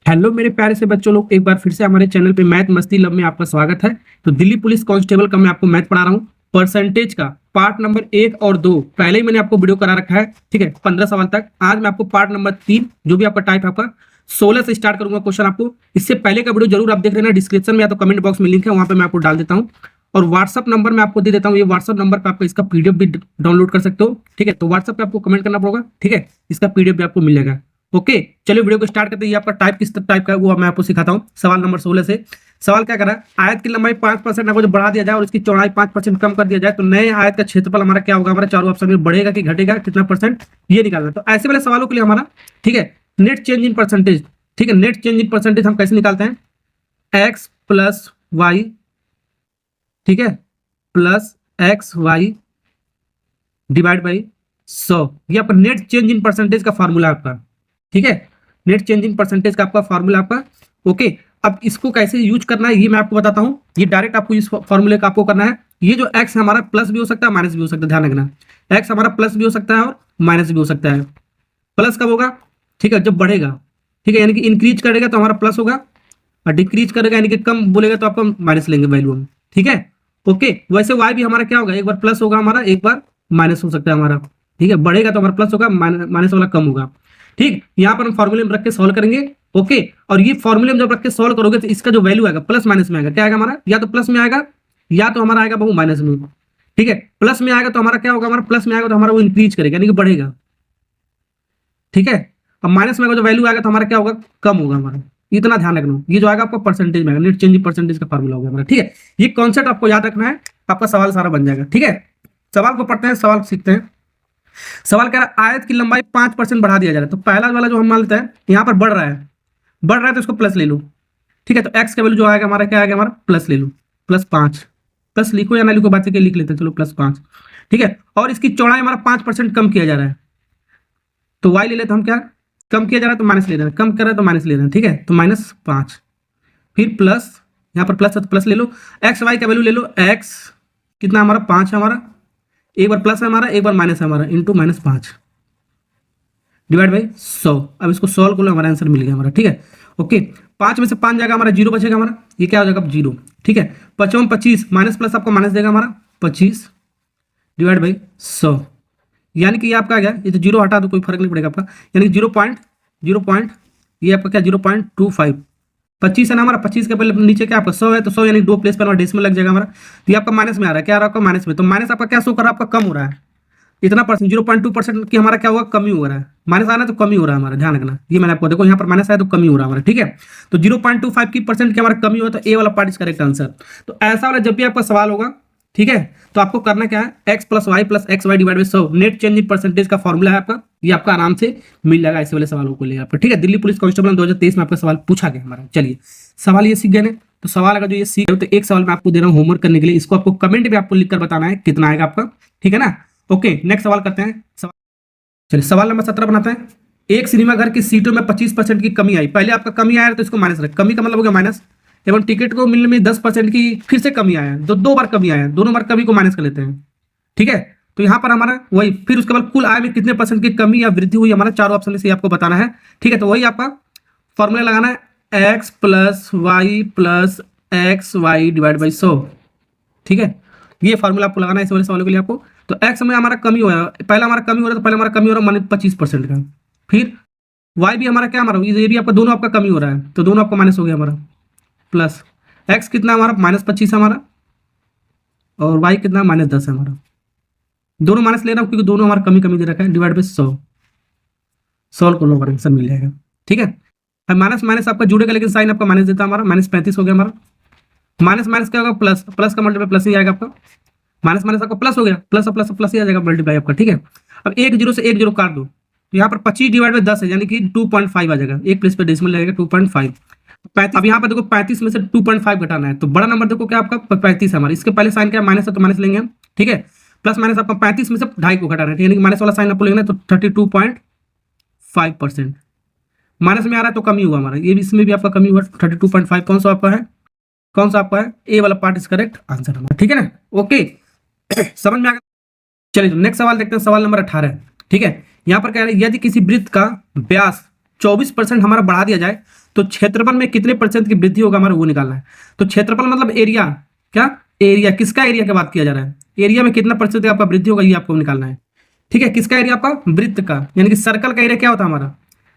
Hello मेरे प्यारे से बच्चों लोग, एक बार फिर से हमारे चैनल पे मैथ मस्ती लब में आपका स्वागत है। तो दिल्ली पुलिस कांस्टेबल का मैं आपको मैथ पढ़ा रहा हूँ। परसेंटेज का पार्ट नंबर 1 और 2 पहले ही मैंने आपको वीडियो करा रखा है, ठीक है, 15 सवाल तक। आज मैं आपको पार्ट नंबर 3 जो भी आपका टाइप है आपका 16 से स्टार्ट करूंगा क्वेश्चन आपको। इससे पहले का वीडियो जरूर आप देख लेना, डिस्क्रिप्शन में या तो कमेंट बॉक्स में लिंक है, वहां पर मैं आपको डाल देता हूँ। और व्हाट्सअप नंबर मैं आपको दे देता हूँ, ये व्हाट्सअप नंबर पर आपको इसका पीडीएफ भी डाउनलोड कर सकते हो, ठीक है। तो व्हाट्सअप पे आपको कमेंट करना पड़ेगा, ठीक है, इसका पीडीएफ भी आपको मिलेगा। ओके, चलिए वीडियो को स्टार्ट करते हैं। ये आपका टाइप किस टाइप का है वो मैं आपको सिखाता हूँ। सवाल नंबर 16 से सवाल क्या करा, आयत की लंबाई 5% आपको जो बढ़ा दिया जाए और इसकी चौड़ाई 5% कम कर दिया जाए तो नए आयत का क्षेत्रफल हमारा क्या होगा। हमारा चारों ऑप्शन में बढ़ेगा कि घटेगा, कितना परसेंट, ये निकालना। तो ऐसे वाले सवालों के लिए हमारा, ठीक है, नेट चेंज इन परसेंटेज, ठीक है, नेट चेंज इन परसेंटेज हम कैसे निकालते हैं, एक्स प्लस वाई, ठीक है, plus x y divide by 100। ये आपका नेट चेंज इन परसेंटेज का फॉर्मूला आपका, ठीक है, नेट चेंज इन परसेंटेज का आपका फॉर्मूला आपका। ओके, अब इसको कैसे यूज करना है ये मैं आपको बताता हूं। ये डायरेक्ट आपको इस फॉर्मूले का आपको करना है। ये जो एक्स हमारा प्लस भी हो सकता है, माइनस भी हो सकता है, ध्यान रखना। एक्स हमारा प्लस भी हो सकता है और माइनस भी हो सकता है। प्लस कब होगा, ठीक है, जब बढ़ेगा, ठीक है, यानी कि इंक्रीज करेगा तो हमारा प्लस होगा, और डिक्रीज करेगा यानी कि कम बोलेगा तो आपको माइनस लेंगे वैल्यू हम, ठीक है। ओके, वैसे वाई भी हमारा क्या होगा, एक बार प्लस होगा हमारा, एक बार माइनस हो सकता है हमारा, ठीक है। बढ़ेगा तो हमारा प्लस होगा, माइनस वाला कम होगा, ठीक। यहाँ पर हम फॉर्मूले में रख के सॉल्व करेंगे। ओके, और ये फॉर्मूले में जब रख के सॉल्व करोगे तो इसका जो वैल्यू आएगा प्लस माइनस में आएगा, क्या आएगा हमारा, या तो प्लस में आएगा या तो हमारा आएगा वो माइनस में, ठीक है। प्लस में आएगा तो हमारा क्या होगा, हमारा प्लस में आएगा तो हमारा वो इंक्रीज करेगा यानी कि बढ़ेगा, ठीक है। अब माइनस में अगर जो वैल्यू आएगा तो हमारा क्या होगा, कम होगा हमारा। इतना ध्यान रखना, ये जो आएगा आपको परसेंटेज में आएगा, नेट चेंज परसेंटेज का फॉर्मूला होगा हमारा, ठीक है। ये कॉन्सेप्ट आपको याद रखना है, आपका सवाल सारा बन जाएगा, ठीक है। सवाल को पढ़ते हैं, सवाल सीखते हैं। सवाल कह रहा है आयत की लंबाई 5% बढ़ा दिया जा रहा है। तो पहला वाला जो हम मान लेते हैं यहाँ पर बढ़ रहा है, बढ़ रहा है तो इसको प्लस ले लो, ठीक है। तो एक्स का वैल्यू जो आएगा हमारा क्या आएगा, हमारा प्लस ले लो, +5। प्लस लिखो या ना लिखो बात के लिख लेते हैं, चलो +5, ठीक है। और इसकी चौड़ाई हमारा 5% कम किया जा रहा है, तो वाई ले लेते हम, क्या कम किया जा रहा है तो माइनस ले रहे हैं, कम कर रहे हैं तो माइनस ले रहे हैं, ठीक है। तो -5, फिर प्लस, यहाँ पर प्लस है तो प्लस ले लो। एक्स वाई का वैल्यू ले लो, एक्स कितना हमारा 5 है हमारा, एक बार प्लस है हमारा, एक बार माइनस है हमारा, इंटू -5 डिवाइड बाई 100। अब इसको सॉल्व कर लो, हमारा आंसर मिल गया हमारा, ठीक है। ओके, 5 में से 5 जाएगा हमारा, 0 बचेगा हमारा, ये क्या हो जाएगा 0, ठीक है। 5 में 25 माइनस प्लस आपको माइनस देगा हमारा 25 डिवाइड बाई 100, यानी कि ये आपका आ गया, ये तो 0 हटा दो कोई फर्क नहीं पड़ेगा आपका, यानी कि 0. ये आपका क्या 0.25, 25 है ना हमारा, 25 के पहले नीचे क्या आपका 100 है, तो 100 यानी 2 प्लेस पर हमारा डेसिमल लग जाएगा हमारा। तो ये आपका माइनस में आ रहा है, क्या आ रहा है आपका माइनस में, तो माइनस आपका क्या शो कर रहा है, आपका कम हो रहा है इतना परसेंट, 0.2% की हमारा क्या होगा, कमी हो रहा है। माइनस आना तो कमी हो रहा है हमारा, ध्यान रखना। ये मैंने आपको देखो यहाँ पर माइनस आया तो कमी हो रहा है हमारा, ठीक है। तो 0.25 की परसेंट की हमारा कमी हो तो ए वाला पार्ट इज करेक्ट आंसर। तो ऐसा वाला जब भी आपका सवाल होगा, ठीक है, तो आपको करना क्या है, x plus y plus x y divide by 100 net change in percentage का फॉर्मूला है आपका। ये आपका आराम से मिल जाएगा ऐसे वाले सवालों को लेकर आपका, ठीक है। दिल्ली पुलिस कांस्टेबल 2023 में आपका सवाल पूछा गया हमारा। चलिए सवाल ये सीख गए ना, तो सवाल अगर जो ये सीख गए तो एक सवाल मैं आपको दे रहा हूँ होमवर्क करने के लिए, इसको आपको कमेंट में आपको लिखकर बताना है कितना आएगा आपका, ठीक है ना। ओके, नेक्स्ट सवाल करते हैं। चलिए सवाल नंबर 17 बनाते हैं। एक सिनेमा घर की सीटों में 25% की कमी आई। पहले आपका कमी आया तो इसको माइनस रख, कमी का मतलब हो गया माइनस, एवं टिकट को मिलने में 10% की फिर से कमी आया, दो बार कमी आया, दोनों बार कमी को माइनस कर लेते हैं, ठीक है। तो यहाँ पर हमारा वही, फिर उसके बाद कुल आय में कितने परसेंट की कमी या वृद्धि हुई, हमारा चारों ऑप्शन में से आपको बताना है, ठीक है। तो वही आपका फॉर्मूला लगाना है, x plus y divide by 100, ठीक है। ये फॉर्मूला आपको लगाना है इस वाले सवालों के लिए आपको। तो एक्स में हमारा कमी हो रहा है, पहला हमारा कमी हो रहा है, तो पहले हमारा कमी हो रहा है -25% का। फिर वाई भी हमारा क्या हमारा, ये भी आपका दोनों आपका कमी हो रहा है, तो दोनों आपका माइनस हो गया हमारा, प्लस एक्स कितना हमारा -25 है हमारा, और वाई कितना -10 है हमारा, दोनों माइनस ले रहा हूँ क्योंकि दोनों हमारा कमी कमी दे रखा है, डिवाइड बाई 100। सॉल्व कर लो, हमारा आंसर मिल जाएगा, ठीक है। अब माइनस माइनस आपका जुड़ेगा लेकिन साइन आपका माइनस देता है हमारा, -35 हो गया हमारा। माइनस माइनस क्या होगा, प्लस, प्लस का मल्टीप्लाई प्लस ही आएगा आपका, माइनस माइनस आपका प्लस हो गया, प्लस प्लस प्लस ही आ जाएगा मल्टीप्लाई आपका, ठीक है। अब 1 0 से 1 0 काट दो, तो यहाँ पर 25 डिवाइड बाई 10 है, यानी कि 2.5 आ जाएगा, एक प्लेस पे डेसिमल लगेगा 2.5। अब यहाँ पर देखो 35 में से 2.5 घटाना है, तो बड़ा नंबर देखो क्या आपका 35 है हमारा, इसके पहले साइन क्या माइनस है तो माइनस लेंगे हम, ठीक है। प्लस माइनस आपका 35 में से 2.5 को घटाना है, यानी कि माइनस वाला साइन आपको लेना है, तो 32.5% माइनस में आ रहा है तो कमी हुआ हमारा, ये भी इसमें भी आपका कमी हुआ 32.5। कौन सा आपका है, कौन सा आपका है, ए वाला पार्ट इज करेक्ट आंसर हमारा, ठीक है ना। ओके समझ में आ गया। चलिए नेक्स्ट सवाल देखते हैं, सवाल नंबर 18, ठीक है। यहाँ पर कह रहे हैं यदि किसी वृत्त का व्यास 24% हमारा बढ़ा दिया जाए तो क्षेत्रफल में कितने परसेंट की वृद्धि होगा हमारा वो निकालना है। तो क्षेत्रफल मतलब एरिया, क्या एरिया, किसका एरिया की बात किया जा रहा है, एरिया में कितना परसेंट आपका वृद्धि होगा ये आपको निकालना है। ठीक है, किसका एरिया, आपका वृत्त का, यानी कि सर्कल का एरिया क्या होता है हमारा,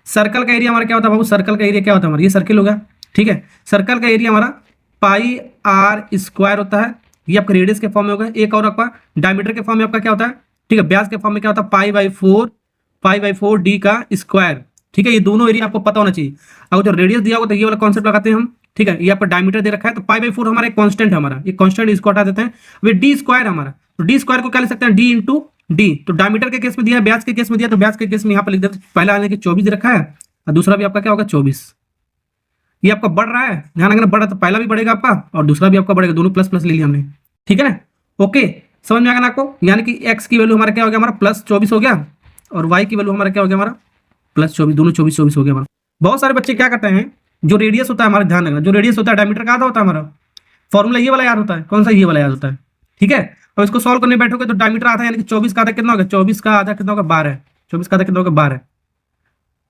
सर्कल का एरिया हमारा क्या होता है बाबू, सर्कल का एरिया क्या होता है हमारा, ये सर्कल होगा। ठीक है, सर्कल का एरिया हमारा पाई आर स्क्वायर होता है, ये आपका रेडियस के फॉर्म में होगा। एक और आपका डायमीटर के फॉर्म में आपका क्या होता है, ठीक है, व्यास के फॉर्म में क्या होता है, पाई बाई फोर डी का स्क्वायर। ठीक है, ये दोनों एरिया आपको पता होना चाहिए। अगर जो रेडियस दिया होगा तो ये वाला कॉन्सेप्ट लगाते हैं हम। ठीक है, ये आपका डायमीटर दे रखा है तो पाई/4 हमारा एक कांस्टेंट है, हमारा ये कांस्टेंट, इसको हटा देते हैं। वे डी स्क्वायर हमारा, तो डी स्क्वायर को क्या लिख सकते हैं, डी इंटू डी। तो डायमीटर के केस में दिया है, व्यास के केस में दिया, तो व्यास के केस में यहाँ पर लिख देते हैं। पहला आने के 24 दे रखा है और दूसरा भी आपका क्या होगा 24। ये आपका बढ़ रहा है, ध्यान रखना, बढ़ रहा तो पहला भी बढ़ेगा आपका और दूसरा भी आपका बढ़ेगा, दोनों प्लस प्लस ले लिया हमने। ठीक है ना, ओके, समझ में आ गया ना आपको। यानी कि एक्स की वैल्यू हमारा क्या हो गया, हमारा +24 हो गया और वाई की वैल्यू हमारा क्या हो गया, हमारा +24, दोनों 24 हो गया हमारा। बहुत सारे बच्चे क्या करते हैं, जो रेडियस होता है हमारा, ध्यान रखना, जो रेडियस होता है डायमीटर का आधा होता है हमारा, फॉर्मूला ये वाला याद होता है, कौन सा, ये वाला याद होता है। ठीक है, और इसको सॉल्व करने बैठोगे तो डायमीटर आधा यानी कि 24 का आधा कितना होगा, 24 का आधा कितना होगा 12, 24 का आधा कितना होगा 12।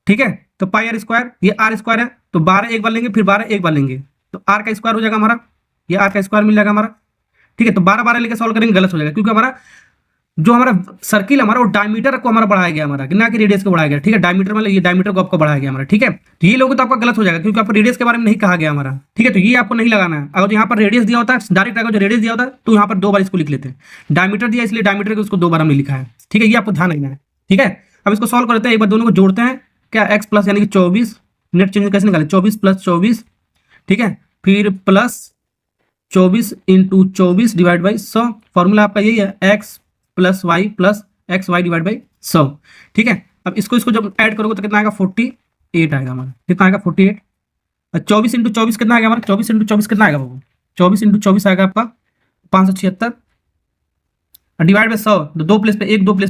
ठीक है, तो पाई आर स्क्वायर, ये आर स्क्वायर है तो 12 एक बार लेंगे, फिर 12 एक बार लेंगे तो आर का स्क्वायर हो जाएगा हमारा, ये आर का स्क्वायर मिल जाएगा हमारा। ठीक है, तो 12 लेके सॉल्व करेंगे गलत हो जाएगा, क्योंकि हमारा जो हमारा सर्किल हमारा वो डायमीटर को हमारा बढ़ाया गया हमारा, ना कि रेडियस को बढ़ाया गया। ठीक है, डायमीटर मतलब ये डायमीटर को आपको बढ़ाया गया हमारा। ठीक है, तो ये लोग तो आपका गलत हो जाएगा क्योंकि आपको रेडियस के बारे में नहीं कहा गया हमारा। ठीक है, तो ये आपको नहीं लगाना है। अगर यहाँ पर रेडियस दिया होता है डायरेक्ट, अगर जो रेडियस दिया होता है तो यहाँ पर 2 बार इसको लिख लेते हैं। डायमीटर दिया इसलिए डायमीटर को उसको 2 बार हमने लिखा है। ठीक है, ये आपको ध्यान रखना है। ठीक है, अब इसको सॉल्व करते हैं, एक बार दोनों को जोड़ते हैं, क्या एक्स प्लस यानी कि 24, नेट चेंज कैसे निकाले, 24 + 24। ठीक है, फिर प्लस 24 × 24 डिवाइड बाई 100, फॉर्मूला आपका यही है, x + y + xy divide by 100। ठीक है, अब इसको जब ऐड करोगे तो कितना आएगा, 48 आएगा हमारा, कितना आएगा 48। 24 × 24 कितना आएगा हमारा, 24 × 24 कितना आएगा बाबू, 24 × 24 आएगा आपका 576 डिवाइड बाई 100, तो 2 प्लेस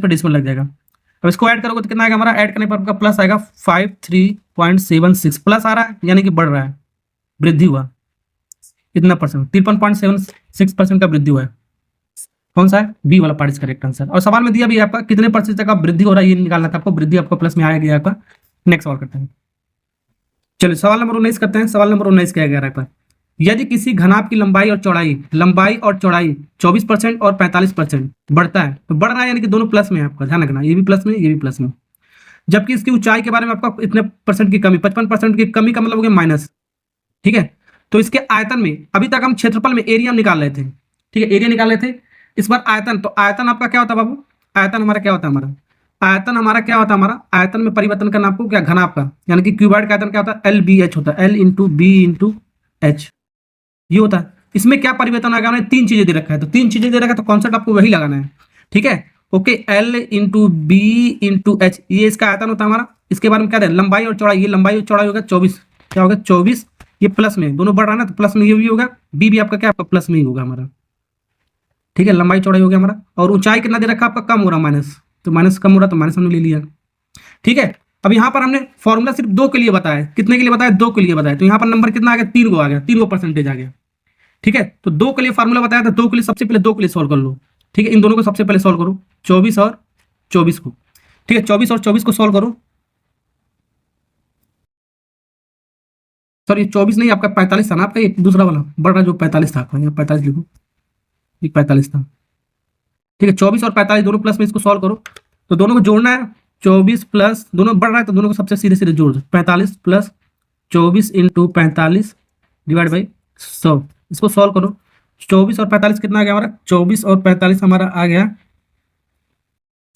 पे डेसिमल लग जाएगा। अब इसको ऐड करोगे तो कितना आएगा हमारा, ऐड करने पर आपका प्लस आएगा 53.76, प्लस आ रहा है यानी कि बढ़ रहा है, वृद्धि हुआ कितना परसेंट, 53.76% का वृद्धि हुआ है। कौन सा है, बी वाला पार्ट इज करेक्ट आंसर। और सवाल में दिया भी है आपका कितने परसेंट तक आप वृद्धि हो रहा है ये निकालना था आपको, वृद्धि आपको प्लस में आएगा आपका। नेक्स्ट सवाल करते हैं, चलिए सवाल नंबर 19 करते हैं। सवाल नंबर 19 क्या गया है, यदि किसी घनाभ की लंबाई और चौड़ाई 24% और 45% बढ़ता है, तो बढ़ रहा है यानी कि दोनों प्लस में है, आपका ध्यान रखना, ये भी प्लस में ये भी प्लस में। जबकि इसकी ऊंचाई के बारे में आपका इतने परसेंट की कमी, 55% की कमी का मतलब हो गया माइनस। ठीक है, तो इसके आयतन में, अभी तक हम क्षेत्रफल में एरिया निकाल रहे थे। ठीक है, एरिया निकाल रहे थे, इस बार आयतन। तो आयतन आपका क्या होता है बाबू, आयतन हमारा क्या होता है, आयतन हमारा क्या होता है, हमारा आयतन में परिवर्तन करना आपको, क्या घनाभ का, यानी कि क्यूबॉइड का आयतन क्या होता है, LBH होता है, L × B × H ये होता है। इसमें क्या परिवर्तन आएगा, हमने 3 चीजें दे रखा है, तो 3 चीजें दे रखा है तो कॉन्सेप्ट आपको वही लगाना है। ठीक है, ओके, L × B × H ये इसका आयतन होता है हमारा। इसके बारे में क्या है, लंबाई और चौड़ाई, ये लंबाई और चौड़ाई होगा 24, क्या होगा 24, ये प्लस में दोनों बढ़ रहा है ना, तो प्लस में ये भी होगा, बी भी आपका क्या, आपका प्लस में ही होगा हमारा। ठीक है, लंबाई चौड़ाई हो गया हमारा, और ऊंचाई कितना दे रखा है आपका, कम हो रहा माइनस, तो माइनस कम हो रहा तो माइनस हमने ले लिया। ठीक है, अब यहाँ पर हमने फॉर्मूला सिर्फ 2 के लिए बताया, कितने के लिए बताया, 2 के लिए बताया, तो यहाँ पर नंबर कितना आ गया, 3 को आ गया, 3 को परसेंटेज आ गया। ठीक है, तो 2 के लिए फॉर्मूला बताया था, 2 के लिए सबसे पहले 2 के लिए सॉल्व कर लो। ठीक है, इन दोनों को सबसे पहले सॉल्व करो, 24 और 24 को। ठीक है, 24 और 24 को सॉल्व करो, सॉरी 24 नहीं, आपका 45 था ना, आपका ये दूसरा वाला बढ़ रहा जो 45 था, आपका यहाँ 45 लिखो, ये 45 था। ठीक है, 24 और 45 दोनों प्लस में, इसको सॉल्व करो तो दोनों को जोड़ना है, 24 प्लस दोनों बढ़ रहा है तो दोनों को सबसे सीधे सीधे जोड़ दो, 45 + 24 × 45 डिवाइड बाई 100, इसको सॉल्व करो। 24 और 45 कितना आ गया हमारा, 24 और 45 हमारा आ गया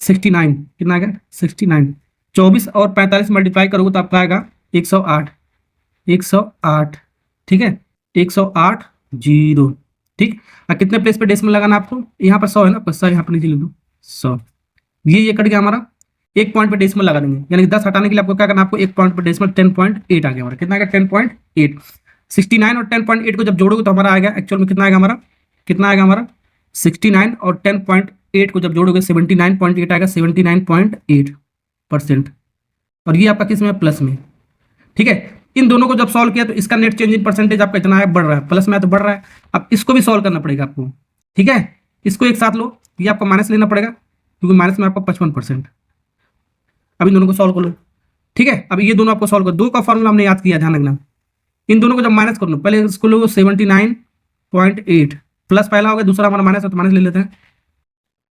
69, कितना आ गया 69। 24 और 45 मल्टीप्लाई करोगे तो आपका आएगा 108, 108। ठीक है, 108 0। ठीक, और कितने प्लेस पे डेसिमल लगाना आपको, यहाँ पर 100 है ना, 100 यहाँ पर नीचे लिख दो 100, ये कट गया हमारा, 1 पॉइंट पे डेसिमल लगा देंगे, यानी कि 10 हटाने के लिए आपको क्या करना है, आपको 1 पॉइंट पे डेसिमल 10.8 आ गया हमारा, कितना आ गया 10.8। 69 और 10.8 को जब जोड़ोगे तो हमारा आ गया, एक्चुअल में कितना आएगा हमारा, कितना आएगा हमारा 69 और 10.8 को जब जोड़ोगे 79.8 आएगा, 79.8%। और ये आपका किस में, प्लस में। ठीक है, इन दोनों को जब सॉल्व किया तो इसका नेट चेंज इन परसेंटेज आपका इतना है, बढ़ रहा है, प्लस में तो बढ़ रहा है। अब इसको भी सॉल्व करना पड़ेगा आपको। ठीक है, इसको एक साथ लो, ये आपको माइनस लेना पड़ेगा क्योंकि माइनस में आपका 55%। अब इन दोनों को सॉल्व कर लो, ठीक है। अब ये दोनों आपको सॉल्व कर, दो का फॉर्मूला हमने याद किया, ध्यान रखना। इन दोनों को जब माइनस कर लो, पहले इसको लो 79.8 प्लस पहला हो गया, दूसरा हमारा माइनस है तो माइनस ले लेते हैं,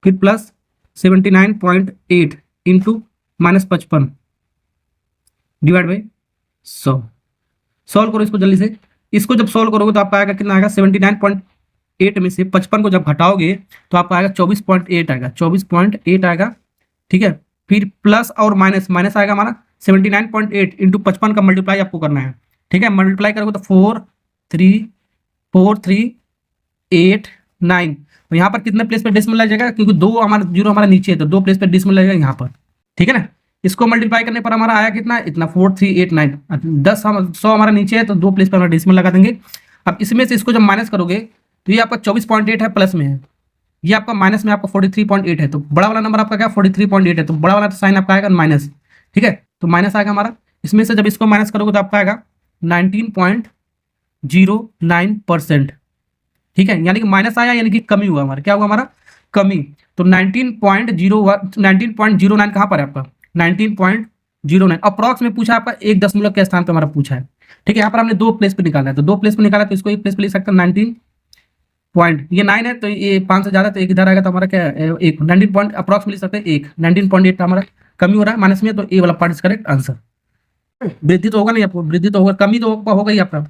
फिर plus 79.8 into -55 divide by 100। Solve करो इसको जल्दी से। इसको जब सॉल्व करोगे तो आपका आएगा कितना आएगा, 79.8 में से 55 को जब घटाओगे तो आपका आएगा 24.8 आएगा, 24.8 आएगा। ठीक है, फिर प्लस और माइनस, माइनस आएगा हमारा 79.8 इंटू 55 का मल्टीप्लाई आपको करना है। ठीक है, मल्टीप्लाई करोगे तो 438 तो यहाँ पर कितने प्लेस पे डेसिमल लग जाएगा, क्योंकि दो हमारा जीरो हमारा नीचे है तो दो प्लेस पे डेसिमल लगेगा यहाँ पर। ठीक है ना, इसको मल्टीप्लाई करने पर हमारा आया कितना, इतना 4389। 100 हमारा नीचे है तो दो प्लेस पर हमारा डेसिमल लगा देंगे। अब इसमें से इसको जब माइनस करोगे तो ये आपका 24.8 है, प्लस में है, ये आपका माइनस में आपका 43.8 है, तो बड़ा वाला नंबर आपका क्या 43.8 है, तो बड़ा वाला साइन आपका आएगा माइनस। ठीक है, तो माइनस आएगा हमारा, इसमें से जब इसको माइनस करोगे तो आपका आएगा 19.09%। ठीक है, यानी कि माइनस आया यानी कि कमी हुआ हमारा, क्या हुआ हमारा कमी। तो 19.09 कहाँ पर है आपका 19.09 अप्रॉक्स में पूछा आपका, एक दशमलव के स्थान पे हमारा पूछा है। ठीक है, यहाँ पर हमने दो प्लेस पे निकाला है, तो दो प्लेस पे निकाला तो इसको एक प्लेस पे लिख सकते हैं 19 पॉइंट, ये 9 है तो ये 5 से ज्यादा तो एक इधर आएगा तो हमारा क्या है, एक 19 पॉइंट अप्रॉक्स में लिख सकते हैं, एक 19.8 हमारा कमी हो रहा है माइनस में, तो ए वाला पार्ट इज करेक्ट आंसर। वृद्धि तो होगा नहीं आपको, वृद्धि तो होगा, कमी तो आपका होगा ही, आपका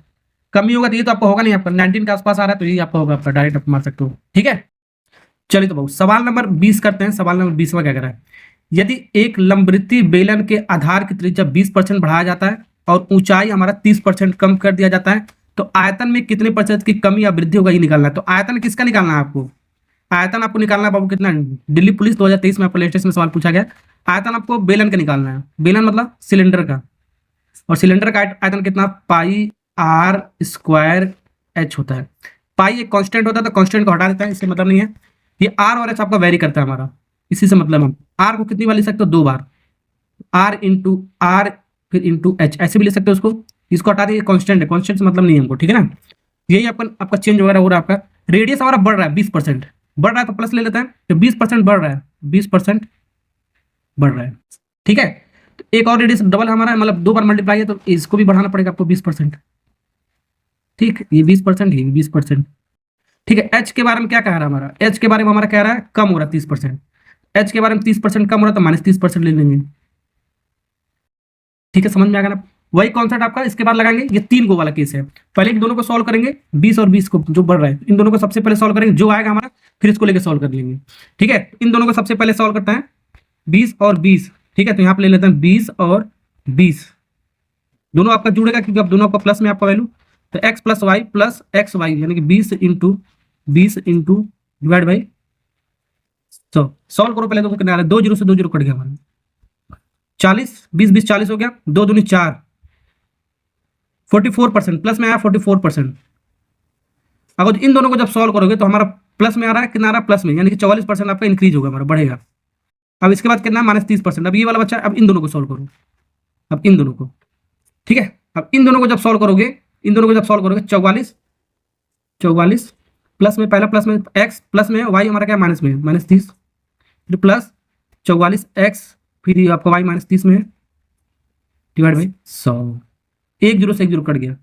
कमी होगा तो ये तो आपका होगा नहीं, आपका 19 के आसपास आ रहा है तो ये आपका होगा, आपका डायरेक्ट आप मार सकते हो। ठीक है, चलिए तो बहुत सवाल नंबर 20 करते हैं। सवाल नंबर 20 में क्या कह रहा है, यदि एक लंबवृत्तीय बेलन के आधार की त्रिज्या 20% बढ़ाया जाता है और ऊंचाई हमारा 30% कम कर दिया जाता है तो आयतन में कितने प्रतिशत की कमी या वृद्धि होगा, ये निकालना है। तो आयतन किसका निकालना है आपको, आयतन आपको निकालना है बाबू कितना, दिल्ली पुलिस 2023 में आपको लेटेस्ट में सवाल पूछा गया। आयतन आपको बेलन का निकालना है, बेलन मतलब सिलेंडर का, और सिलेंडर का आयतन कितना पाई आर स्क्वायर एच होता है। पाई एक कांस्टेंट होता है तो कांस्टेंट को हटा देता है, इससे मतलब नहीं है। ये आर और एच आपका वेरी करता है हमारा, इसी से मतलब हम आर को कितनी बार लिख सकते हो, 2 बार, आर इंटू आर फिर इंटू एच, ऐसे भी लिख सकते हो उसको। इसको हटा दिए, कांस्टेंट है, कांस्टेंट से मतलब नहीं है हमको। ठीक है ना, यही आपका चेंज वगैरह हो रहा है। आपका रेडियस हमारा बढ़ रहा है 20%, बढ़ रहा है तो प्लस ले लेते हैं, तो 20% बढ़ रहा है, 20% बढ़ रहा है। ठीक है, तो एक और रेडियस डबल हमारा मतलब 2 बार मल्टीप्लाई है तो इसको भी बढ़ाना पड़ेगा आपको 20%। ठीक, ये 20%, ये 20%। ठीक है, एच के बारे में क्या कह रहा है हमारा, एच के बारे में हमारा कह रहा है कम हो रहा है 30%, एच के बारे में 30% कम हो रहा है तो -30% ले लेंगे। ठीक है, समझ में आ गया ना, वही कॉन्सेप्ट आपका इसके बाद लगाएंगे। ये 3 गो वाला केस है, पहले इन दोनों को सॉल्व करेंगे 20 और 20 को जो बढ़ रहा है, इन दोनों को सबसे पहले सॉल्व करेंगे, जो आएगा हमारा फिर इसको लेके सॉल्व कर लेंगे। ठीक है, इन दोनों को सबसे पहले सॉल्व करते हैं 20 और 20। ठीक है, तो यहाँ पे ले लेते हैं 20 और 20, दोनों आपका जुड़ेगा क्योंकि अब दोनों आपका प्लस में आपका वैल्यू, तो x plus y plus x y यानी कि 20 इंटू डिवाइड बाई 100। सॉल्व करो पहले, तो कितना आ रहा है, 2 जीरो से 2 जीरो कट गया हमारा, 40 20 20 40 हो गया, 2 दूनी 4, 44% प्लस में आया 44%। अगर इन दोनों को जब सॉल्व करोगे तो हमारा प्लस में आ रहा है, कितना आ रहा है प्लस में, यानी कि 44% आपका इंक्रीज होगा हमारा, बढ़ेगा। अब इसके बाद कितना -30%। अब ये वाला बच्चा, अब इन दोनों को सॉल्व करो, अब इन दोनों को। ठीक है, अब इन दोनों को जब सॉल्व करोगे, 44 प्लस में, पहला प्लस में x प्लस में, y हमारा क्या माइनस में, -30, फिर प्लस 44 x फिर ये आपका y -30 में डिवाइड बाई 100, 1 जीरो से 1 जीरो कट गया।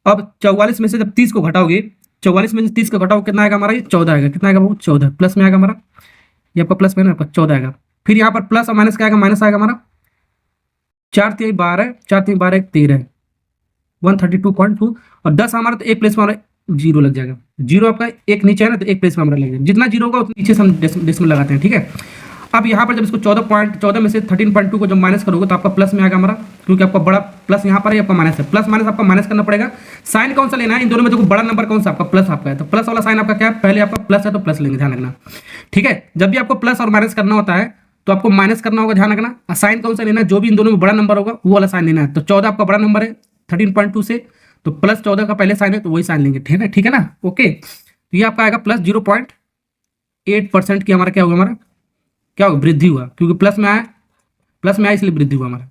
अब 44 में से जब 30 को घटाओगे, 44 में से 30 को घटाओ कितना आएगा हमारा, ये 14 आएगा, कितना आएगा वो 14 प्लस में आएगा हमारा, ये आपका प्लस में ना आपका 14 आएगा। फिर यहाँ पर प्लस और माइनस क्या आएगा, माइनस आएगा हमारा, 4 3 12, 4 3 12 13, 132.2 और 10 हमारा, तो एक प्लेस में हमारा जीरो लग जाएगा, जीरो आपका एक नीचे है ना तो एक प्लेस में हमारा लगेगा, जितना जीरो होगा उतना नीचे से हम डेसिमल लगाते हैं। ठीक है, अब यहाँ पर जब इसको 14 में से 13.2 को जब माइनस करोगे तो आपका प्लस में आएगा हमारा, क्योंकि आपका बड़ा प्लस यहाँ पर है, आपका माइनस है, प्लस माइनस आपका माइनस करना पड़ेगा। साइन कौन सा लेना है, इन दोनों में देखो बड़ा नंबर कौन सा आपका प्लस आपका है, तो प्लस वाला साइन आपका क्या है, पहले आपका प्लस है तो प्लस लेंगे, ध्यान रखना। ठीक है, जब भी आपको प्लस और माइनस करना होता है तो आपको माइनस करना होगा, ध्यान रखना। साइन कौन सा लेना है, जो भी इन दोनों में बड़ा नंबर होगा वो वाला साइन लेना है। तो 14 आपका बड़ा नंबर है 13.2 से, तो प्लस 14 का पहले साइन है तो वही साइन लेंगे। ठीक है ना, ओके। तो ये आपका आएगा प्लस 0.8% की हमारा क्या होगा, हमारा क्या होगा, वृद्धि हुआ, क्योंकि प्लस में आया इसलिए वृद्धि हुआ हमारा।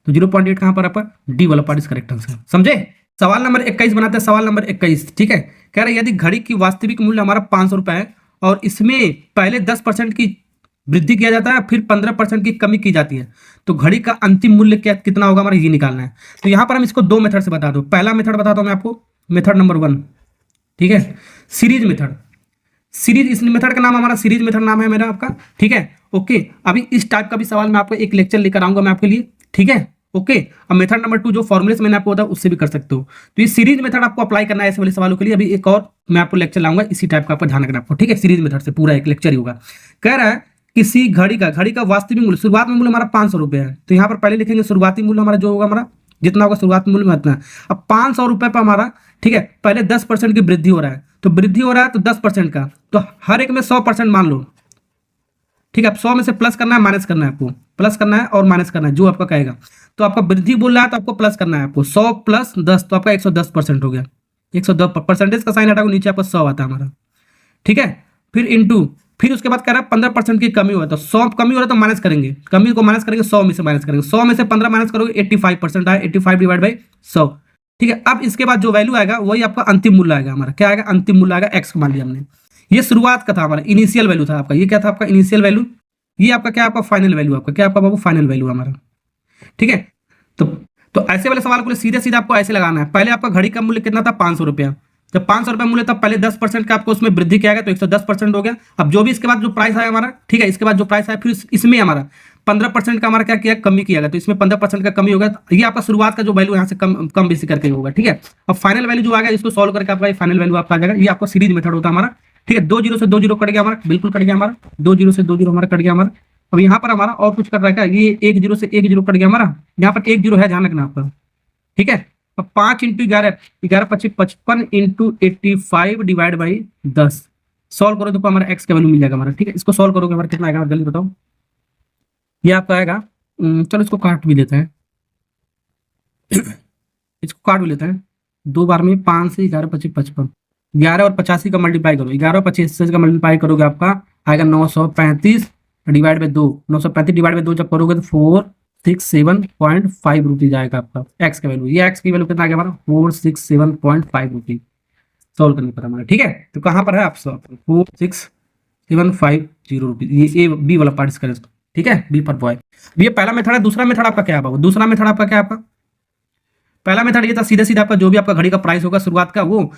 तो 0.8 कहाँ पर आपका डी वाला पार्ट इज करेक्ट आंसर, समझे। सवाल नंबर 21 बनाते हैं, सवाल नंबर 21। ठीक है, कह रहे यदि घड़ी की वास्तविक मूल्य हमारा 500 रुपये है और इसमें पहले 10% की वृद्धि किया जाता है, फिर 15% की कमी की जाती है। तो घड़ी का अंतिम मूल्य क्या कितना होगा हमारा, ये निकालना है। तो यहाँ पर हम इसको दो मेथड से बता दो। पहला मेथड बताता हूँ मैं आपको, मेथड नंबर 1, ठीक है, सीरीज मेथड। सीरीज, इस मेथड का नाम हमारा सीरीज मेथड नाम है मेरा आपका, ठीक है। ओके, अभी इस टाइप का भी सवाल मैं आपको एक लेक्चर लेकर आऊंगा मैं आपके लिए, ठीक है। ओके, अब मेथड नंबर 2 जो फॉर्मूले से मैंने आपको बताया उससे भी कर सकते हो। तो ये सीरीज मेथड आपको अप्लाई करना है ऐसे वाले सवालों के लिए। अभी एक और मैं आपको लेक्चर लाऊंगा इसी टाइप का, आपको ध्यान रखना आपको, ठीक है। सीरीज मेथड से पूरा एक लेक्चर ही होगा। कह रहा है किसी घड़ी का वास्तविक मूल्य, शुरुआत में मूल्य हमारा 500 रुपये है। तो यहाँ पर पहले लिखेंगे शुरुआती मूल्य हमारा जो होगा हमारा जितना होगा शुरुआती मूल्य में उतना। अब 500 रुपये पर हमारा, ठीक है, पहले 10% की वृद्धि हो रहा है। तो वृद्धि हो रहा है तो 10% का, तो हर एक में 100% मान लो, ठीक है। अब 100 में से प्लस करना है माइनस करना है, आपको प्लस करना है और माइनस करना है जो आपका कहेगा। तो आपका वृद्धि बोल रहा है तो आपको प्लस करना है, आपको 100 प्लस 10 तो आपका 110% हो गया। 110 परसेंटेज का साइन हटाओ, नीचे आपका 100 आता है हमारा, ठीक है। फिर इंटू, फिर उसके बाद कह रहा है 15% की कमी हुआ, तो 100 कमी हो रहा है तो माइनस करेंगे, कमी को माइनस करेंगे, 100 में से माइनस करेंगे, 100 में से 15 माइनस करोगे 85% आए, 85 डिवाइड बाई 100, ठीक है। अब इसके बाद जो वैल्यू आएगा वही आपका अंतिम मूल्य आएगा हमारा। क्या आएगा, अंतिम मूल्य आएगा एक्स मान लिया हमने। ये शुरुआत का था हमारा, इनिशियल वैल्यू था आपका। ये क्या था आपका इनिशियल वैल्यू, ये आपका क्या, आपका फाइनल वैल्यू, आपका क्या, आपका बाबू फाइनल वैल्यू हमारा, ठीक है। तो ऐसे वाले सवाल को सीधे सीधे आपको ऐसे लगाना है। पहले आपका घड़ी का मूल्य कितना था, 500 रुपया। जब 500 रुपये मूल्य था, पहले 10% का आपको उसमें वृद्धि किया गया तो 110% हो गया। अब जो भी इसके बाद जो प्राइस आया हमारा, ठीक है, इसके बाद जो प्राइस आया फिर इसमें हमारा 15% का हमारा क्या किया, कमी किया गया। तो इसमें 15% का कमी होगा। ये आपका शुरुआत का जो वैल्यू यहाँ से कम बेसी करके होगा, ठीक है। अब फाइनल वैल्यू जो आ गया इसको सॉल्व करके आपका फाइनल वैल्यू आपका आ जाएगा। ये आपका सीरीज मेथड होता है हमारा, ठीक है। 2 जीरो से 2 जीरो कट गया हमारा, बिल्कुल कट गया हमारा, 2 जीरो से 2 जीरो हमारा कट गया हमारा। अब यहाँ पर हमारा और कुछ कर रहा है क्या, ये 1 जीरो से 1 जीरो कट गया हमारा, यहाँ पर 1 जीरो है, ध्यान रखना आपका, ठीक है। अब 5 into 11, 11 25 55 into 85 divide by 10 solve करो तो हमारा एक्स का वैल्यू मिल जाएगा हमारा, ठीक है। इसको सॉल्व करोगे हमारा कितना आएगा जल्दी बताओ। ये आपका आएगा, चलो इसको काट भी लेते हैं, इसको काट भी लेते हैं। 2 बार में 5 से 11 25 55, 11 और 85 का मल्टीप्लाई करो, 11 और 85 का मल्टीप्लाई करोगे आपका आएगा 935 डिवाइड बाई 2, 935 डिवाइड बाई 2 जब करोगे तो 467.5 रुपीज आएगा आपका एक्स का वैल्यू। ये एक्स की वैल्यू कितना आ गया हमारा, 467.5 रुपीज सॉल्व करने पर हमारा, ठीक है। तो कहाँ पर है आप 46750 रुपीज, ये ए बी वाला पार्ट इसका, ठीक है, बी पर बॉय। ये पहला मेथड है। दूसरा मेथड आपका क्या है, दूसरा मेथड आपका क्या है, आपका पहला मेथड ये था सीधे सीधे आपका जो भी आपका घड़ी का प्राइस होगा शुरुआत का वो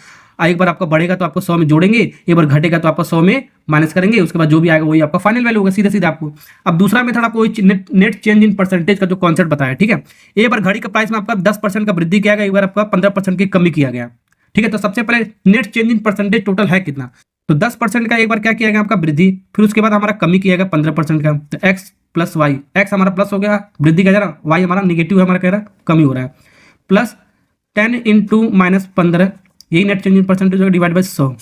एक बार आपका बढ़ेगा तो आपको 100 में जोड़ेंगे, एक बार घटेगा तो आपको 100 में माइनस करेंगे, उसके बाद जो भी आएगा वही आपका फाइनल वैल्यू होगा, सीधे सीधे आपको। अब दूसरा मेथड आपको नेट चेंज इन परसेंटेज का जो कॉन्सेप्ट बताया, ठीक है। एक बार घड़ी का प्राइस में आपका 10% का वृद्धि किया गया, एक बार आपका 15% की कमी किया गया, ठीक है। तो सबसे पहले net change in percentage total है कितना, तो 10% का एक बार क्या किया गया आपका वृद्धि, फिर उसके बाद हमारा कमी किया गया 15% का, तो एक्स प्लस वाई, एक्स हमारा प्लस हो गया वृद्धि का जरा, वाई हमारा निगेटिव है हमारा कह रहा कमी हो रहा है, प्लस 10 इंटू माइनस 15, यही नेट चेंज इन परसेंटेज होगा divide by 100,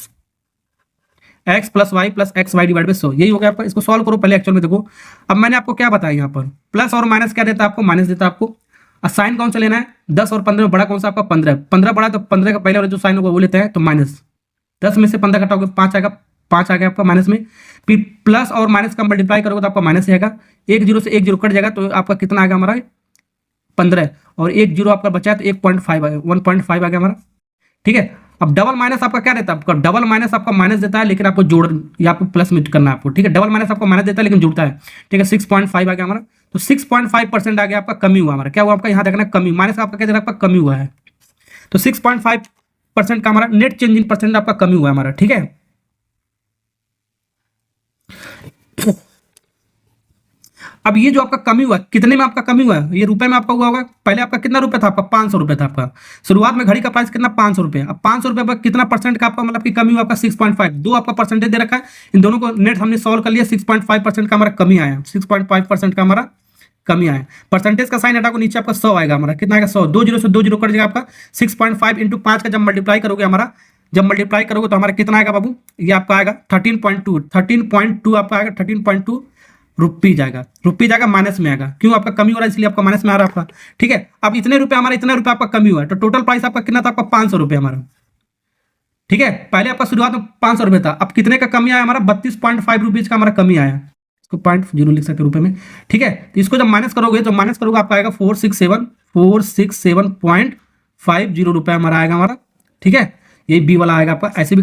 x plus y plus x y divide by 100, यही हो गया आपका। इसको सॉल्व करो पहले एक्चुअल में देखो। अब मैंने आपको क्या बताया यहाँ पर, प्लस और माइनस क्या देता है आपको, माइनस देता है आपको। साइन कौन सा लेना है, 10 और 15 में बड़ा कौन सा आपका 15, 15 बड़ा तो 15 का पहले वाला जो साइन होगा वो लेते हैं, तो माइनस 10 में से 15 घटाओगे 5 आएगा, 5 आ गया आपका माइनस में। फिर प्लस और माइनस का मल्टीप्लाई करोगे तो आपका माइनस आएगा, 1 जीरो से 1 जीरो कट जाएगा तो आपका कितना आएगा हमारा 15, और 1 जीरो आपका बचा है तो 1.5 आएगा, 1.5 आ गया हमारा, ठीक है। अब डबल माइनस आपका क्या देता है, आपका डबल माइनस आपका माइनस देता है लेकिन आपको जोड़ या आपको प्लस में करना है आपको, ठीक है। डबल माइनस आपको माइनस देता है लेकिन जुड़ता है, ठीक है। 6.5 आ गया हमारा, तो 6.5% आ गया आपका कमी हुआ हमारा, क्या हुआ आपका यहाँ देखना कमी, माइनस आपका क्या दे रहा है आपका कमी हुआ है, तो 6.5% का हमारा नेट चेंज इन परसेंट आपका कमी हुआ है हमारा, ठीक है। अब ये जो आपका कमी हुआ कितने में आपका कमी हुआ है, ये रुपए में आपका हुआ होगा। पहले आपका कितना रुपए था, आपका 500 रुपए था आपका शुरुआत में, घड़ी का प्राइस कितना 500 रुपए। अब 500 रुपए पर कितना परसेंट का आपका मतलब की कमी हुआ आपका 6.5, दो आपका परसेंटेज दे रखा है, इन दोनों को नेट हमने सॉल्व कर लिया, 6.5% का हमारा कमी आया, 6.5% का हमारा कमी आया। परसेंटेज का साइन हटा को नीचे आपका 100 आएगा हमारा, कितना आएगा 100, 2 जीरो से 2 जीरो कट जाएगा आपका, 6.5 इंटू 5 का जब मल्टीप्लाई करोगे हमारा, जब मल्टीप्लाई करोगे तो हमारा कितना आएगा बाबू, ये आपका आएगा 13.2 आपका आएगा 13.2 रुपीज आएगा, रुपीज आएगा माइनस में आएगा, क्यों आपका कमी हो रहा है इसलिए आपका माइनस में आ रहा है आपका, ठीक है। अब इतने रुपए हमारा, इतना रुपए आपका कमी हुआ है, तो टोटल प्राइस आपका कितना था आपका 500 रुपए हमारा, ठीक है। पहले आपका शुरुआत में 500 रुपए था, अब कितने का कमी आया हमारा 32.5 रुपीज का हमारा कमी आया, इसको 0.0 लिख सकते रुपए में, ठीक है। तो इसको जब माइनस करोगे तो माइनस करोगे आपका आएगा 467.50 रुपए हमारा आएगा हमारा, ठीक है। ये बी वाला आएगा आपका, ऐसे भी